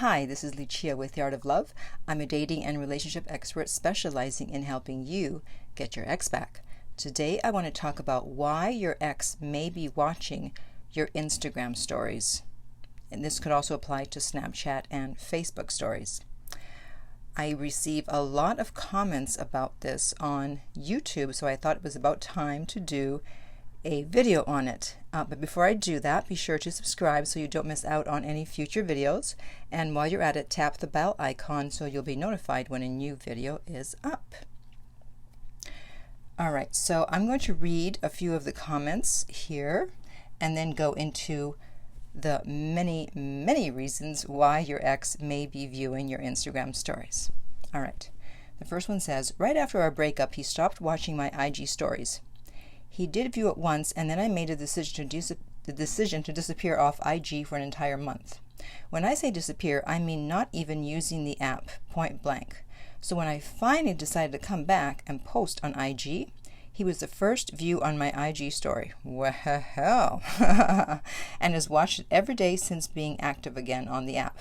Hi, this is Lucia with The Art of Love. I'm a dating and relationship expert specializing in helping you get your ex back. Today I want to talk about why your ex may be watching your Instagram stories. And this could also apply to Snapchat and Facebook stories. I receive a lot of comments about this on YouTube, so I thought it was about time to do a video on it. But before I do that, be sure to subscribe so you don't miss out on any future videos. And while you're at it, tap the bell icon so you'll be notified when a new video is up. Alright, so I'm going to read a few of the comments here and then go into the many reasons why your ex may be viewing your Instagram stories. Alright, the first one says, right after our breakup, he stopped watching my IG stories. He did view it once, and then I made a decision to disappear off IG for an entire month. When I say disappear, I mean not even using the app, point blank. So when I finally decided to come back and post on IG, he was the first view on my IG story. Well, and has watched it every day since being active again on the app.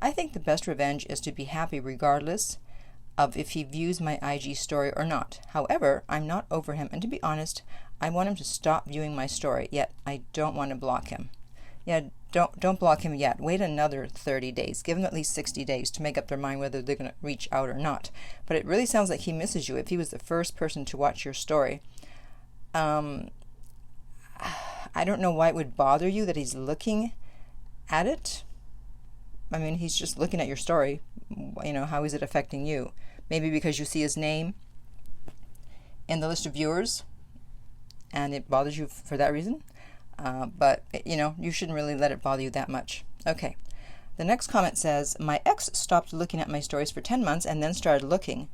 I think the best revenge is to be happy regardless of if he views my IG story or not. However, I'm not over him, and to be honest, I want him to stop viewing my story, yet I don't want to block him. Yeah, don't block him yet. Wait another 30 days. Give them at least 60 days to make up their mind whether they're going to reach out or not. But it really sounds like he misses you if he was the first person to watch your story. I don't know why it would bother you that he's looking at it. I mean, he's just looking at your story. You know, how is it affecting you? Maybe because you see his name in the list of viewers and it bothers you for that reason. But, you know, you shouldn't really let it bother you that much. Okay. The next comment says, my ex stopped looking at my stories for 10 months and then started looking.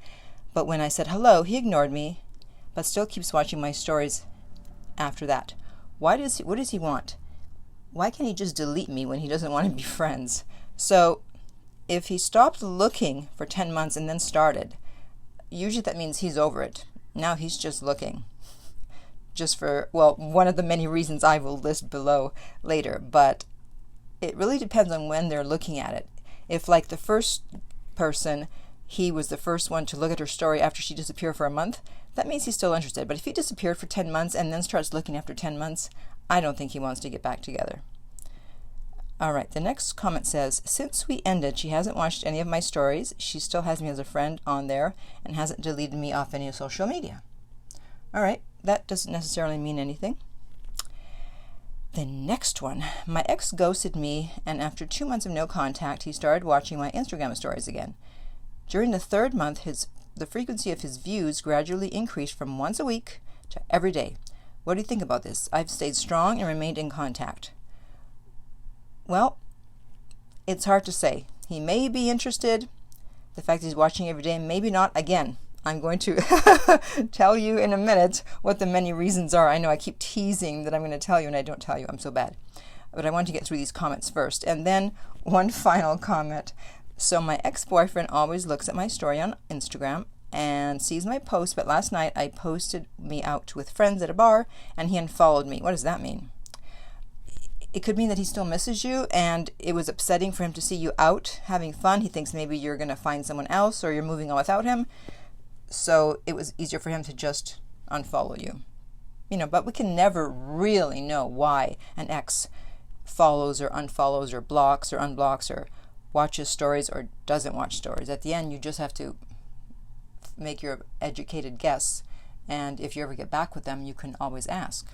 But when I said hello, he ignored me, but still keeps watching my stories after that. What does he want? Why can't he just delete me when he doesn't want to be friends? So if he stopped looking for 10 months and then started, usually that means he's over it. Now he's just looking. Just for, well, one of the many reasons I will list below later. But it really depends on when they're looking at it. If, like the first person, he was the first one to look at her story after she disappeared for a month, that means he's still interested. But if he disappeared for 10 months and then starts looking after 10 months, I don't think he wants to get back together. Alright, the next comment says, since we ended, she hasn't watched any of my stories. She still has me as a friend on there and hasn't deleted me off any social media. Alright, that doesn't necessarily mean anything. The next one, my ex ghosted me, and after 2 months of no contact, he started watching my Instagram stories again. During the third month, the frequency of his views gradually increased from once a week to every day. What do you think about this? I've stayed strong and remained in contact. Well, it's hard to say. He may be interested. The fact that he's watching every day, maybe not. Again, I'm going to tell you in a minute what the many reasons are. I know I keep teasing that I'm going to tell you and I don't tell you. I'm so bad. But I want to get through these comments first. And then one final comment. So my ex-boyfriend always looks at my story on Instagram and sees my post, but last night I posted me out with friends at a bar and he unfollowed me. What does that mean? It could mean that he still misses you and it was upsetting for him to see you out having fun. He thinks maybe you're going to find someone else or you're moving on without him. So it was easier for him to just unfollow you. You know, but we can never really know why an ex follows or unfollows or blocks or unblocks or watches stories or doesn't watch stories. At the end, you just have to make your educated guess. And if you ever get back with them, you can always ask.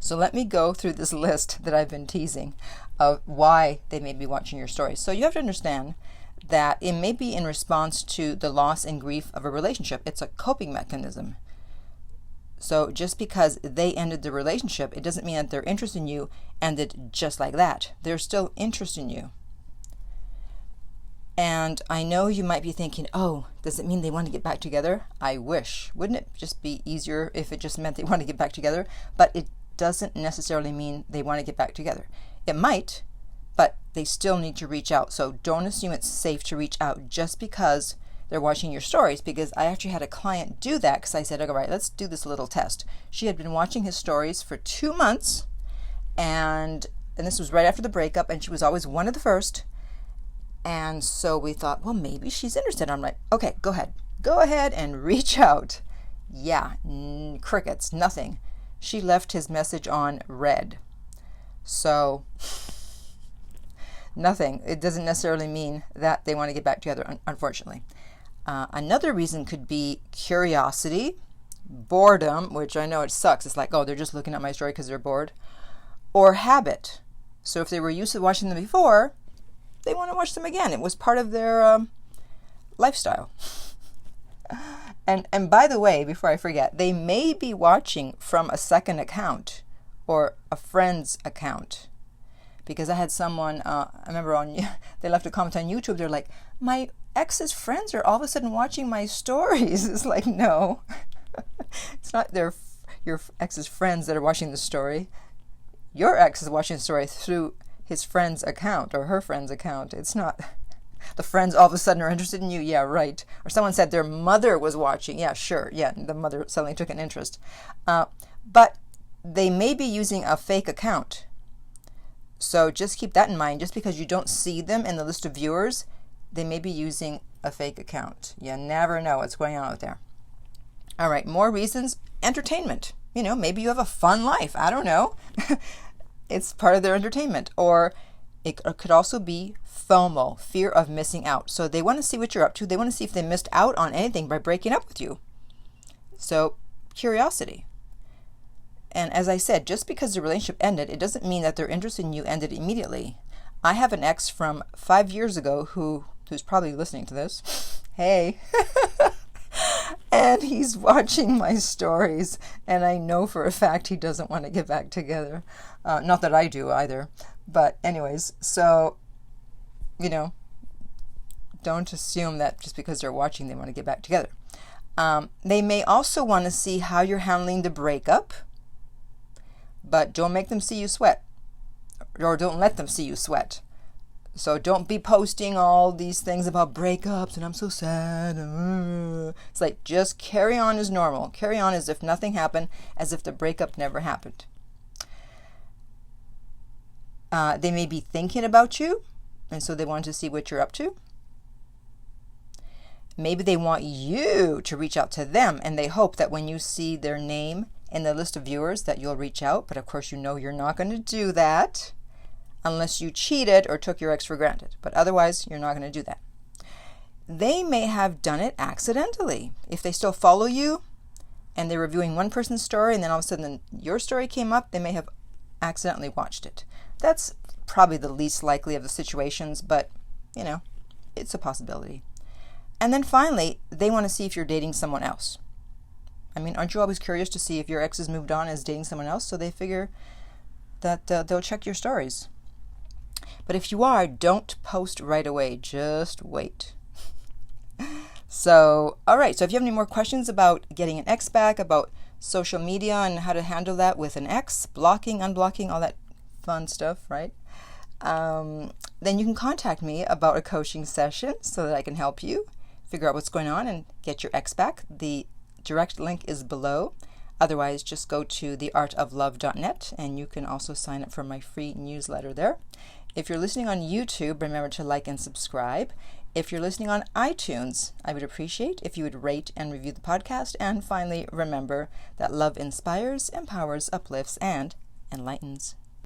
So let me go through this list that I've been teasing of why they may be watching your stories. So you have to understand that it may be in response to the loss and grief of a relationship. It's a coping mechanism. So just because they ended the relationship, it doesn't mean that their interest in you ended just like that. There's still interest in you. And I know you might be thinking, oh, does it mean they want to get back together? I wish. Wouldn't it just be easier if it just meant they want to get back together? But it doesn't necessarily mean they want to get back together. It might, but they still need to reach out. So don't assume it's safe to reach out just because they're watching your stories, because I actually had a client do that because I said, all right, let's do this little test. She had been watching his stories for 2 months, and this was right after the breakup, and she was always one of the first. And so we thought, well, maybe she's interested. I'm like, okay, go ahead. Go ahead and reach out. Yeah, crickets, nothing. She left his message on read. So, nothing. It doesn't necessarily mean that they want to get back together, unfortunately. Another reason could be curiosity, boredom, which I know it sucks. It's like, oh, they're just looking at my story because they're bored. Or habit. So if they were used to watching them before, they want to watch them again. It was part of their lifestyle. And by the way, before I forget, they may be watching from a second account or a friend's account. Because I had someone, I remember they left a comment on YouTube. They're like, my ex's friends are all of a sudden watching my stories. It's like, no, it's not your ex's friends that are watching the story. Your ex is watching the story through his friend's account or her friend's account. It's not the friends all of a sudden are interested in you. Yeah, right. Or someone said their mother was watching. Yeah, sure. Yeah, the mother suddenly took an interest. But they may be using a fake account. So just keep that in mind. Just because you don't see them in the list of viewers, they may be using a fake account. You never know what's going on out there. All right, more reasons. Entertainment. Maybe you have a fun life. I don't know. It's part of their entertainment. Or it could also be FOMO, fear of missing out. So they want to see what you're up to. They want to see if they missed out on anything by breaking up with you. So curiosity. And as I said, just because the relationship ended, it doesn't mean that their interest in you ended immediately. I have an ex from 5 years ago who's probably listening to this. Hey. And he's watching my stories, and I know for a fact he doesn't want to get back together. Not that I do either. But anyways, so, don't assume that just because they're watching they want to get back together. They may also want to see how you're handling the breakup, but don't make them see you sweat, or don't let them see you sweat. So don't be posting all these things about breakups and I'm so sad. It's like, just carry on as normal. Carry on as if nothing happened, as if the breakup never happened. They may be thinking about you, and so they want to see what you're up to. Maybe they want you to reach out to them, and they hope that when you see their name in the list of viewers that you'll reach out. But of course, you're not going to do that unless you cheated or took your ex for granted. But otherwise, you're not going to do that. They may have done it accidentally. If they still follow you and they're reviewing one person's story and then all of a sudden your story came up, they may have accidentally watched it. That's probably the least likely of the situations, but, it's a possibility. And then finally, they want to see if you're dating someone else. I mean, aren't you always curious to see if your ex has moved on and is dating someone else? So they figure that they'll check your stories. But if you are, don't post right away. Just wait. So, all right. So if you have any more questions about getting an ex back, about social media and how to handle that with an ex, blocking, unblocking, all that fun stuff, right? Then you can contact me about a coaching session so that I can help you figure out what's going on and get your ex back. The direct link is below. Otherwise, just go to theartoflove.net and you can also sign up for my free newsletter there. If you're listening on YouTube, remember to like and subscribe. If you're listening on iTunes, I would appreciate if you would rate and review the podcast. And finally, remember that love inspires, empowers, uplifts, and enlightens.